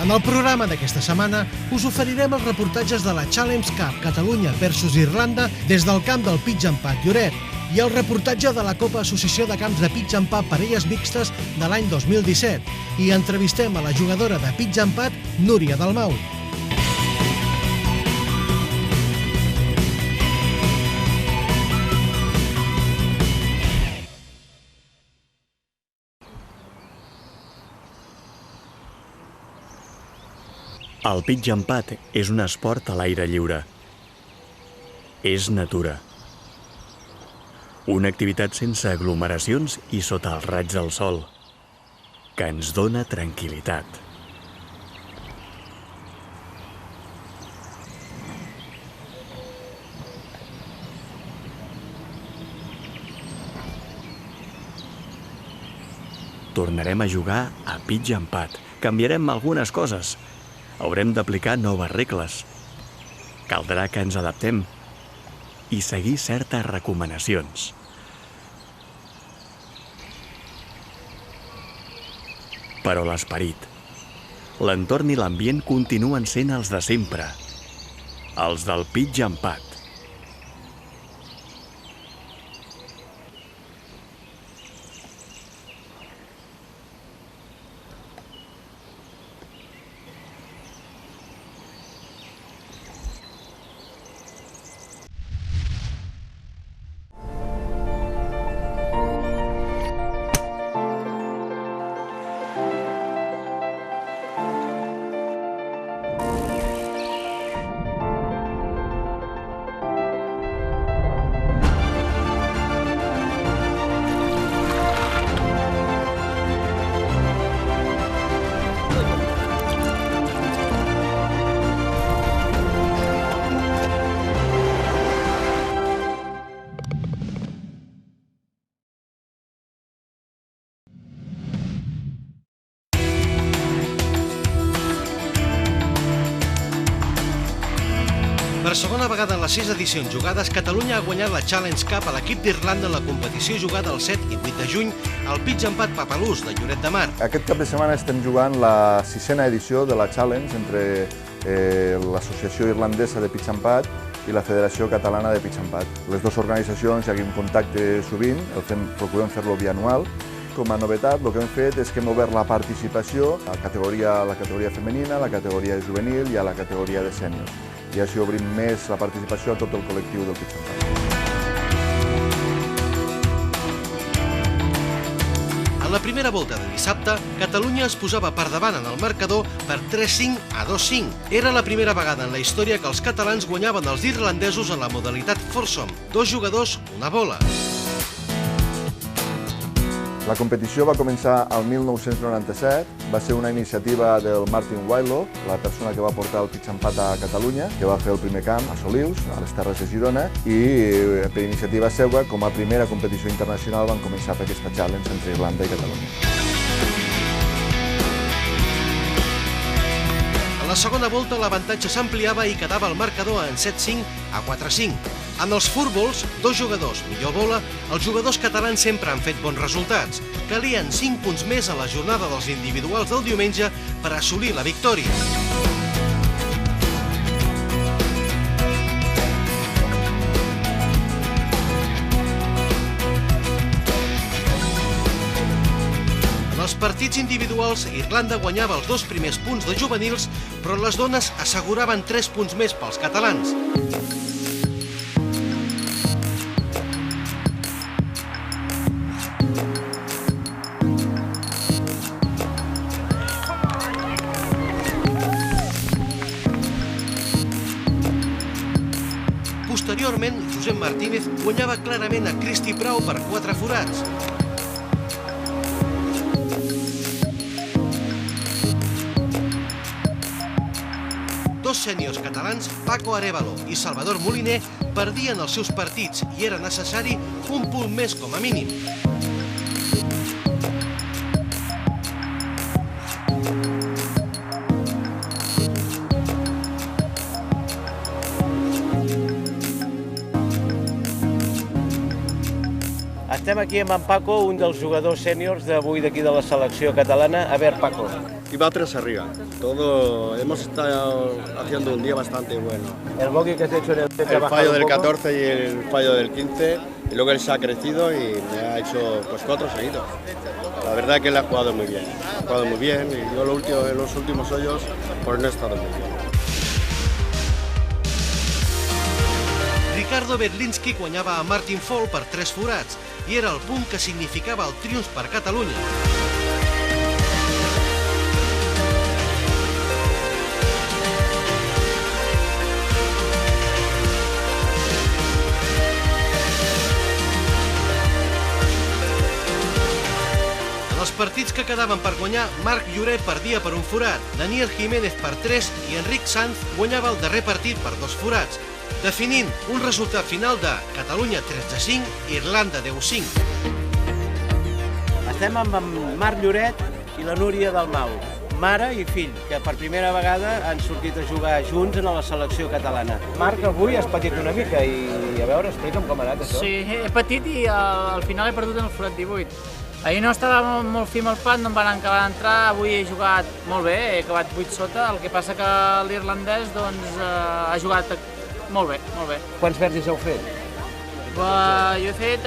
En el programa d'aquesta setmana us oferirem els reportatges de la Challenge Cup Catalunya versus Irlanda des del camp del Pitch and Putt Lloret i el reportatge de la Copa Associació de Camps de Pitch and Putt Parelles Mixtes de l'any 2017 i entrevistem a la jugadora de Pitch and Putt, Núria Dalmau. El pitch and putt és un esport a l'aire lliure. És natura. Una activitat sense aglomeracions i sota els raigs del sol, que ens dona tranquil·litat. Tornarem a jugar a pitch and putt. Canviarem algunes coses. Haurem d'aplicar noves regles. Caldrà que ens adaptem i seguir certes recomanacions. Però l'esperit, l'entorn i l'ambient continuen sent els de sempre, els del pitch and putt. Per segona vegada en les 6 edicions jugades, Catalunya ha guanyat la Challenge Cup a l'equip d'Irlanda en la competició jugada el 7 i 8 de juny al Pitch and Putt Papalús de Lloret de Mar. Aquest cap de setmana estem jugant la 6a edició de la Challenge entre l'Associació Irlandesa de Pitch and Putt i la Federació Catalana de Pitch and Putt. Les dues organitzacions ja que en contacte sovint, procurem fer-lo bianual. Com a novetat, el que hem fet és que hem obert la participació a la categoria femenina, a la categoria juvenil i a la categoria de sèniors. I així obrim més la participació a tot el col·lectiu del pitch and putt. En la primera volta de dissabte, Catalunya es posava per davant en el marcador per 3-5 a 2-5. Era la primera vegada en la història que els catalans guanyaven els irlandesos en la modalitat foursome, 2 jugadors, una bola. La competició va començar el 1997, va ser una iniciativa del Martin Wildlow, la persona que va portar el pitch and putt a Catalunya, que va fer el primer camp a Solius, a les Terres de Girona, i per iniciativa seva, com a primera competició internacional, van començar per aquesta challenge entre Irlanda i Catalunya. En la segona volta l'avantatge s'ampliava i quedava el marcador en 7-5 a 4-5. En els fútbols, 2 jugadors, millor bola, els jugadors catalans sempre han fet bons resultats. Calien 5 punts més a la jornada dels individuals del diumenge per assolir la victòria. En els partits individuals, Irlanda guanyava els 2 primers punts de juvenils, però les dones asseguraven 3 punts més pels catalans. Posteriorment, Josep Martínez guanyava clarament a Cristi Prau per 4 forats. Dos sèniors catalans, Paco Arévalo i Salvador Moliner, perdien els seus partits i era necessari un punt més com a mínim. Estem aquí amb en Paco, un dels jugadors sèniors d'avui d'aquí de la selecció catalana. A veure, Paco, y va 3 arriba. Hemos estado haciendo un día bastante bueno. El bogey que has hecho en el fallo del 14 y el fallo del 15, y luego él se ha crecido y me ha hecho pues 4 seguidos. La verdad es que él ha jugado muy bien, y yo en los últimos hoyos pues no he estado muy bien. Ricardo Bedlinski guanyava a Martin Fowl per 3 forats i era el punt que significava el triomf per Catalunya. En els partits que quedaven per guanyar, Marc Lloret perdia per un forat, Daniel Jiménez per 3 i Enric Sanz guanyava el darrer partit per 2 forats, definint un resultat final de Catalunya 13-5, Irlanda 10-5. Estem amb en Marc Lloret i la Núria Dalmau, mare i fill, que per primera vegada han sortit a jugar junts en la selecció catalana. Marc, avui has patit una mica i a veure, explica'm com ha anat això. Sí, he patit i al final he perdut en el forat 18. Ahir no estava molt fi amb el plat, no em van acabar d'entrar, avui he jugat molt bé, he acabat 8 sota, el que passa que l'irlandès doncs, ha jugat molt bé, molt bé. Quants verdis heu fet? Jo he fet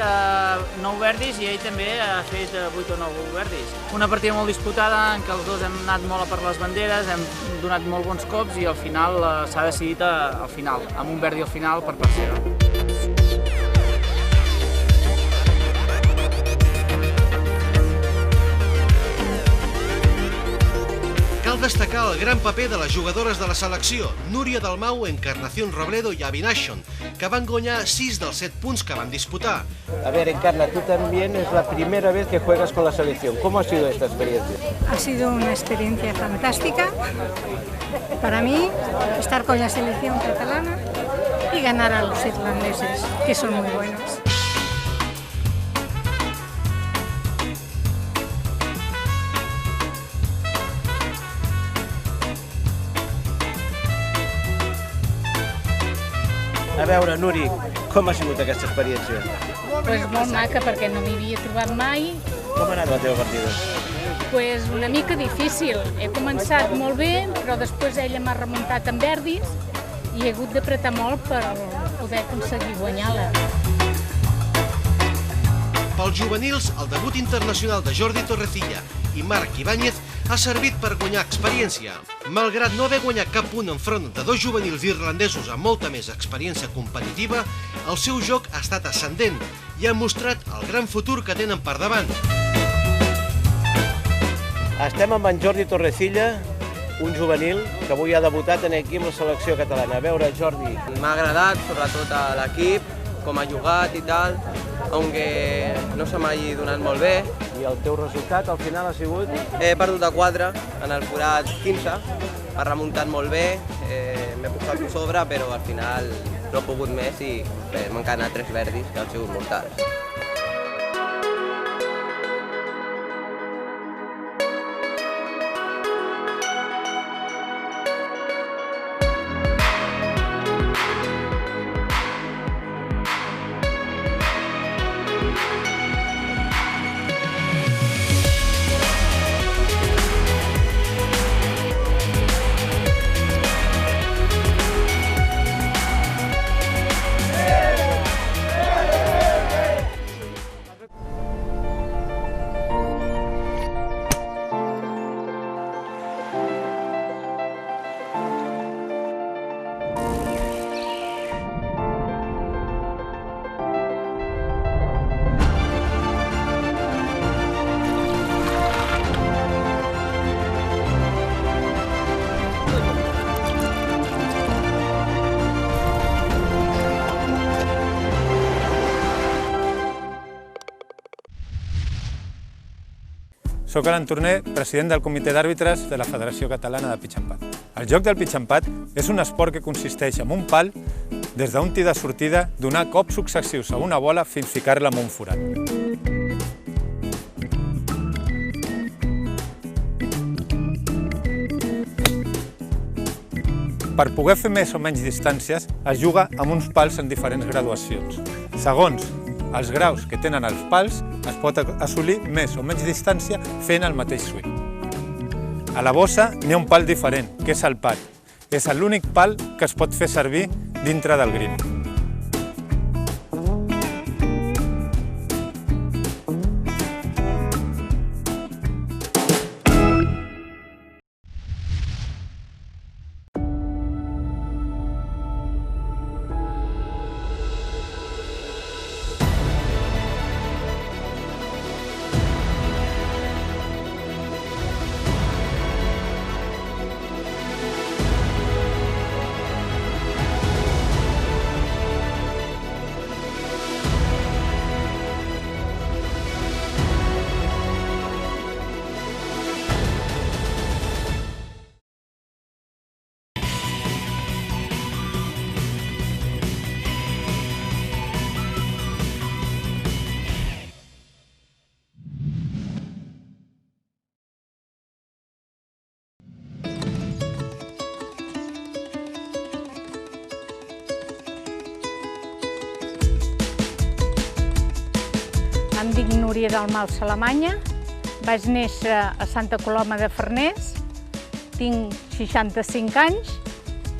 9 verdis i ell també ha fet 8 o 9 verdis. Una partida molt disputada en què els dos hem anat molt a per les banderes, hem donat molt bons cops i al final s'ha decidit al final, amb un verdi al final per part seva. Cal destacar el gran paper de les jugadores de la selecció, Núria Dalmau, Encarnación Robledo y Avination, que van guanyar 6 dels 7 punts que van disputar. A ver, Encarna, tú también es la primera vez que juegas con la selección. ¿Cómo ha sido esta experiencia? Ha sido una experiencia fantástica para mí, estar con la selección catalana y ganar a los irlandeses, que son muy buenos. A veure, Nuri, com ha sigut aquesta experiència? Pues molt maca, perquè no m'hi havia trobat mai. Com ha anat la teva partida? Pues una mica difícil. He començat molt bé, però després ella m'ha remuntat amb verdis i he hagut d'apretar molt per poder aconseguir guanyar-la. Pels juvenils, el debut internacional de Jordi Torrecilla i Marc Ibáñez ha servit per guanyar experiència. Malgrat no haver guanyat cap punt enfront de 2 juvenils irlandesos amb molta més experiència competitiva, el seu joc ha estat ascendent i ha mostrat el gran futur que tenen per davant. Estem amb en Jordi Torrecilla, un juvenil que avui ha debutat aquí amb la selecció catalana. A veure, Jordi. M'ha agradat, sobretot a l'equip, com ha jugat i tal, aunque no se m'hagi donat molt bé. I el teu resultat al final ha sigut? He perdut a 4 en el forat 15, ha remuntat molt bé, m'he posat per sobre, però al final no he pogut més i m'han quedat 3 verdis que han sigut mortals. Soc Alan Torner, president del Comitè d'Àrbitres de la Federació Catalana de Pitch and Putt. El joc del pitch and putt és un esport que consisteix en un pal, des d'un tir de sortida, donar cops successius a una bola fins ficar-la en un forat. Per poder fer més o menys distàncies, es juga amb uns pals en diferents graduacions. Segons els graus que tenen els pals, es pot assolir més o menys distància fent el mateix swing. A la bossa n'hi ha un pal diferent, que és el pat. És l'únic pal que es pot fer servir dintre del grill. Em dic Núria Dalmau Salamanya, vaig néixer a Santa Coloma de Farners, tinc 65 anys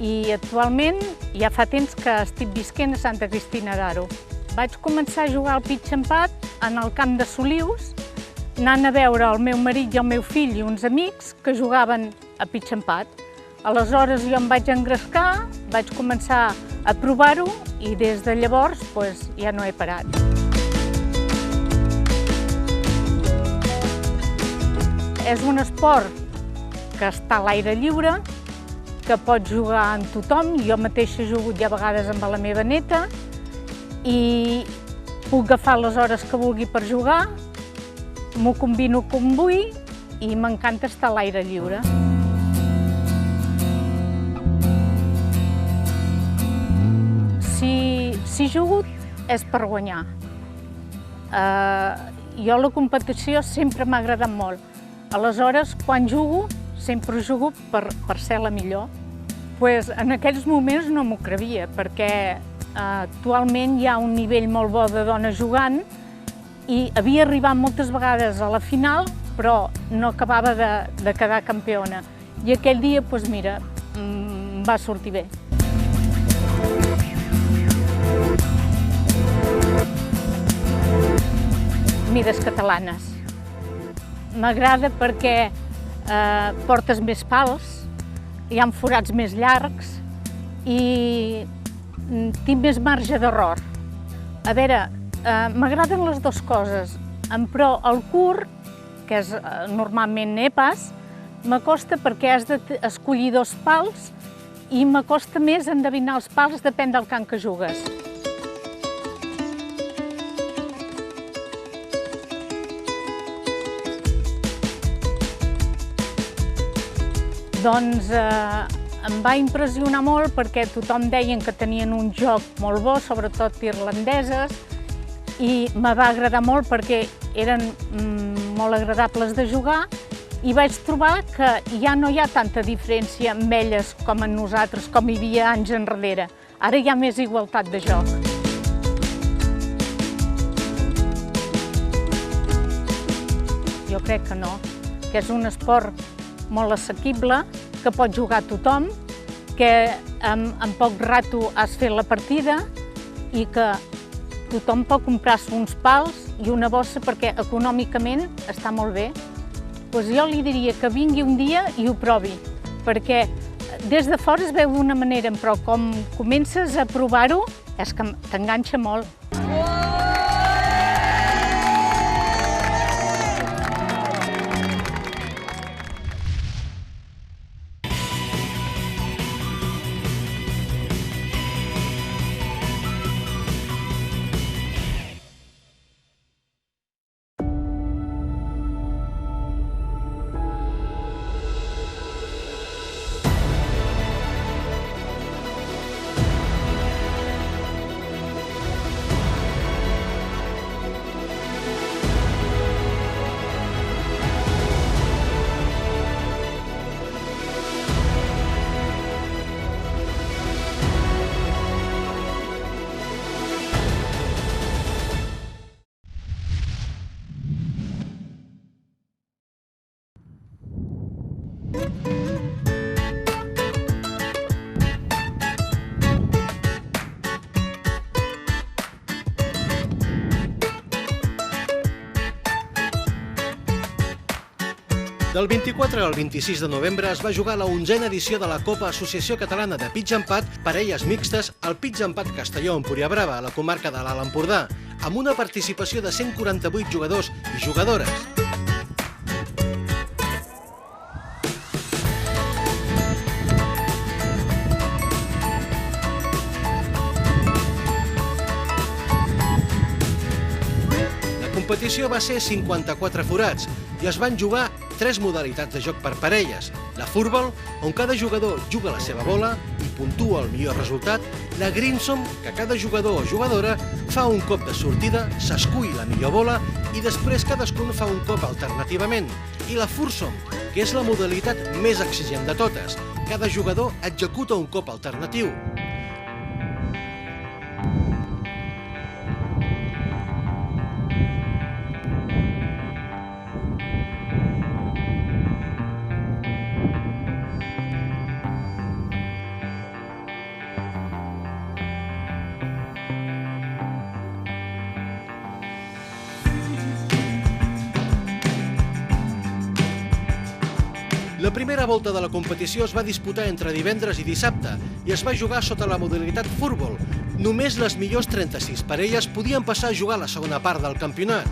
i actualment ja fa temps que estic visquent a Santa Cristina d'Aro. Vaig començar a jugar al pitch empat en el camp de Solius, anant a veure el meu marit i el meu fill i uns amics que jugaven a pitch empat. Aleshores jo em vaig engrescar, vaig començar a provar-ho i des de llavors ja no he parat. És un esport que està a l'aire lliure, que pot jugar amb tothom. Jo mateixa he jugat ja a vegades amb la meva neta i puc agafar les hores que vulgui per jugar, m'ho combino com vull i m'encanta estar a l'aire lliure. Si jugo és per guanyar. Jo la competició sempre m'ha agradat molt. Aleshores, quan jugo, sempre jugo per ser la millor. En aquells moments no m'ho creia, perquè actualment hi ha un nivell molt bo de dones jugant i havia arribat moltes vegades a la final, però no acabava de quedar campiona. I aquell dia, mira, em va sortir bé. Mides catalanes. M'agrada perquè portes més pals, hi ha forats més llargs i tinc més marge d'error. A veure, m'agraden les dues coses, però el curt, que és normalment nepes, m'acosta perquè has d'escollir dos pals i m'acosta més endevinar els pals, depèn del camp que jugues. Doncs em va impressionar molt perquè tothom deien que tenien un joc molt bo, sobretot irlandeses, i me va agradar molt perquè eren molt agradables de jugar i vaig trobar que ja no hi ha tanta diferència amb elles com en nosaltres, com hi havia anys enrere. Ara hi ha més igualtat de joc. Jo crec que no, que és un esport molt assequible, que pot jugar tothom, que en poc rato has fet la partida i que tothom pot comprar-se uns pals i una bossa perquè econòmicament està molt bé. Jo li diria que vingui un dia i ho provi, perquè des de fora es veu d'una manera, però com comences a provar-ho és que t'enganxa molt. Del 24 al 26 de novembre es va jugar la 11a edició de la Copa Associació Catalana de Pitch Empat, parelles mixtes, al Pitch Empat Castelló, Empúria Brava, a la comarca de l'Alt Empordà, amb una participació de 148 jugadors i jugadores. La competició va ser 54 forats i es van jugar 3 modalitats de joc per parelles. La furball, on cada jugador juga la seva bola i puntua el millor resultat. La greensome, que cada jugador o jugadora fa un cop de sortida, s'escull la millor bola i després cadascun fa un cop alternativament. I la foursome, que és la modalitat més exigent de totes. Cada jugador executa un cop alternatiu. La primera volta de la competició es va disputar entre divendres i dissabte i es va jugar sota la modalitat furball. Només les millors 36 parelles podien passar a jugar la segona part del campionat.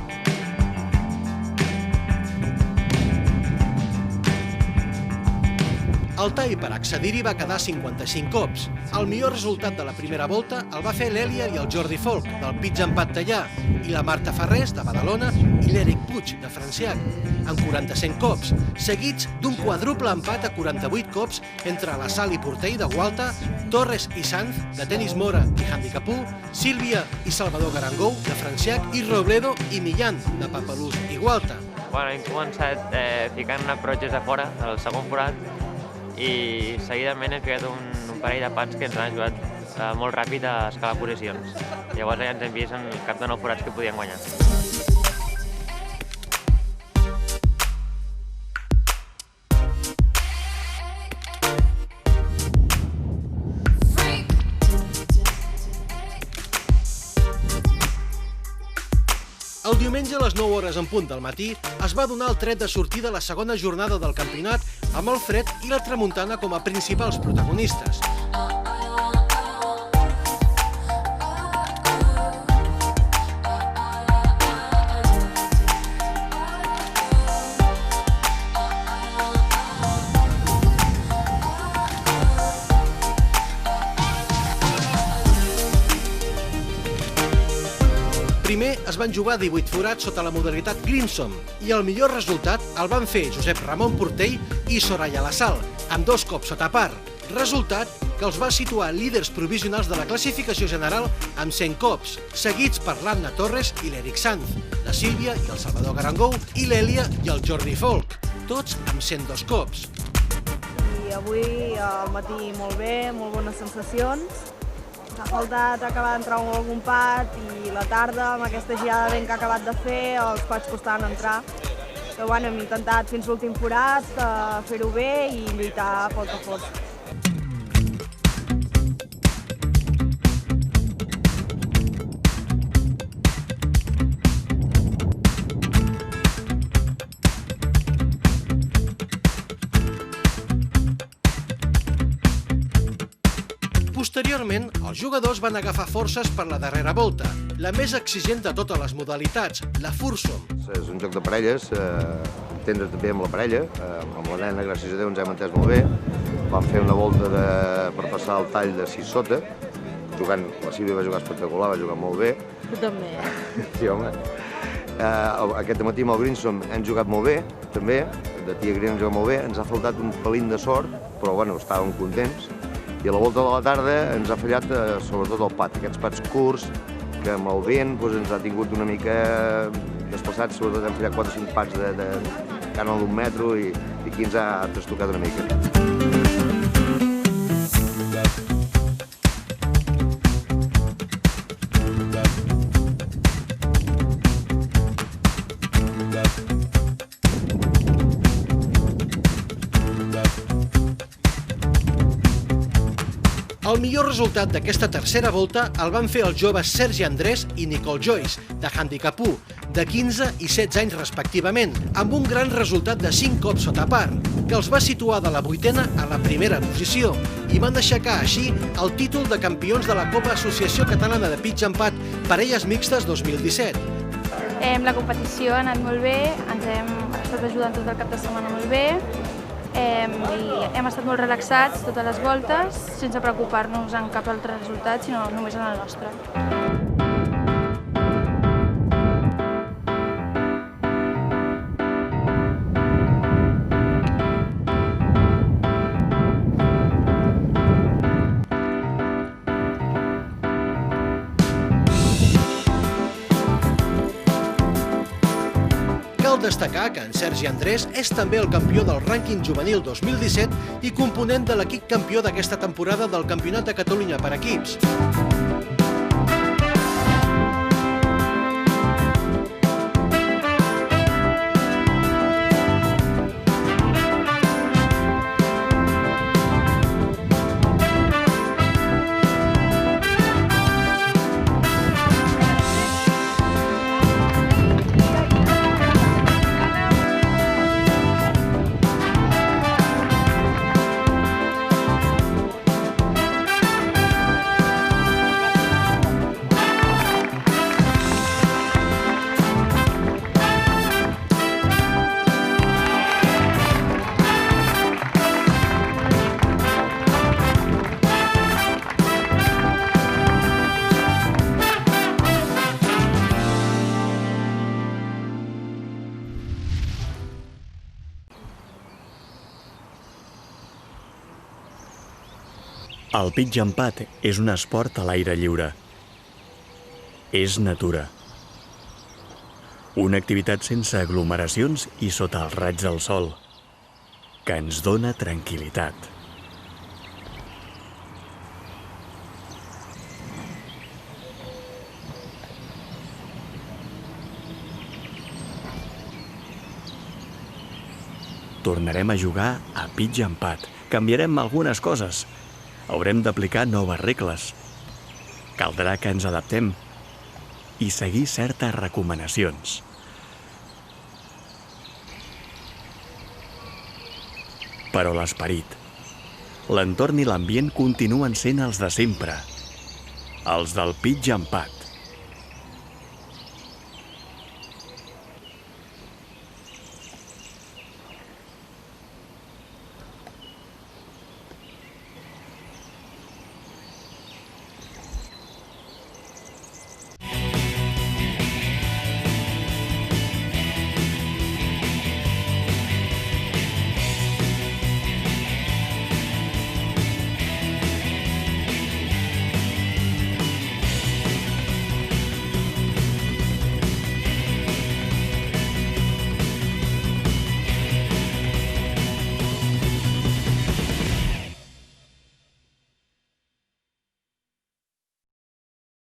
El tall per accedir-hi va quedar 55 cops. El millor resultat de la primera volta el va fer l'Èlia i el Jordi Folk, del Pitch Empat Teià, i la Marta Ferrés, de Badalona, i l'Eric Puig, de Franciac, en 45 cops, seguits d'un quadruple empat a 48 cops entre la Sali Portell, de Gualta, Torres i Sanz, de Tenis Mora i Handicapú, Sílvia i Salvador Garangou, de Franciac, i Robledo i Millan, de Papalús i Gualta. Hem començat ficant approaches a fora, al segon forat, i seguidament hem ficat un parell de pats que ens han ajudat molt ràpid a escalar posicions. Llavors ja ens hem vist en el cap de 9 forats que podien guanyar. El diumenge a les 9 hores en punt del matí es va donar el tret de sortida a la segona jornada del campionat amb el fred i la tramuntana com a principals protagonistes. Primer es van jugar 18 forats sota la modalitat greensome i el millor resultat el van fer Josep Ramon Portell i Soraya Lasal, amb 2 cops sota par. Resultat que els va situar líders provisionals de la classificació general amb 100 cops, seguits per l'Anna Torres i l'Eric Sanz, la Sílvia i el Salvador Garangou i l'Èlia i el Jordi Folk, tots amb 102 cops. I avui al matí molt bé, molt bones sensacions. S'ha faltat acabar d'entrar algun pat i la tarda, amb aquesta girada de vent que ha acabat de fer, els pats costaven entrar. Però bueno, hem intentat fins l'últim forat fer-ho bé i lluitar pel que fos. Posteriorment, els jugadors van agafar forces per la darrera volta, la més exigent de totes les modalitats, la foursome. És un joc de parelles, entendre també amb la parella, amb la nena, gràcies a Déu, ens hem entès molt bé. Vam fer una volta per passar el tall de 6 sota, jugant, la Sílvia va jugar espectacular, va jugar molt bé. Tu també, Sí, home. Aquest matí amb el greensome hem jugat molt bé, també, de tia green hem jugat molt bé, ens ha faltat un pelín de sort, però bueno, estàvem contents. I a la volta de la tarda ens ha fallat sobretot el pat, aquests pats curts, que amb el vent ens ha tingut una mica desplaçats, sobretot hem fallat 4 o 5 pats de canal d'un metro i aquí ens ha trastocat una mica. El millor resultat d'aquesta tercera volta el van fer els joves Sergi Andrés i Nicole Joyce, de Handicap 1, de 15 i 16 anys respectivament, amb un gran resultat de 5 cops sota par, que els va situar de la 8a a la primera posició i van aixecar així el títol de campions de la Copa Associació Catalana de Pitch Empat Parelles Mixtes 2017. La competició ha anat molt bé, ens hem estat ajudant tot el cap de setmana molt bé, i hem estat molt relaxats totes les voltes, sense preocupar-nos en cap altre resultat, sinó només en el nostre. Cal destacar que en Sergi Andrés és també el campió del rànquing juvenil 2017 i component de l'equip campió d'aquesta temporada del Campionat de Catalunya per equips. El pitch empat és un esport a l'aire lliure. És natura. Una activitat sense aglomeracions i sota els raigs del sol, que ens dona tranquil·litat. Tornarem a jugar a pitch empat. Canviarem algunes coses. Haurem d'aplicar noves regles. Caldrà que ens adaptem i seguir certes recomanacions. Però l'esperit, l'entorn i l'ambient continuen sent els de sempre, els del pitch empat.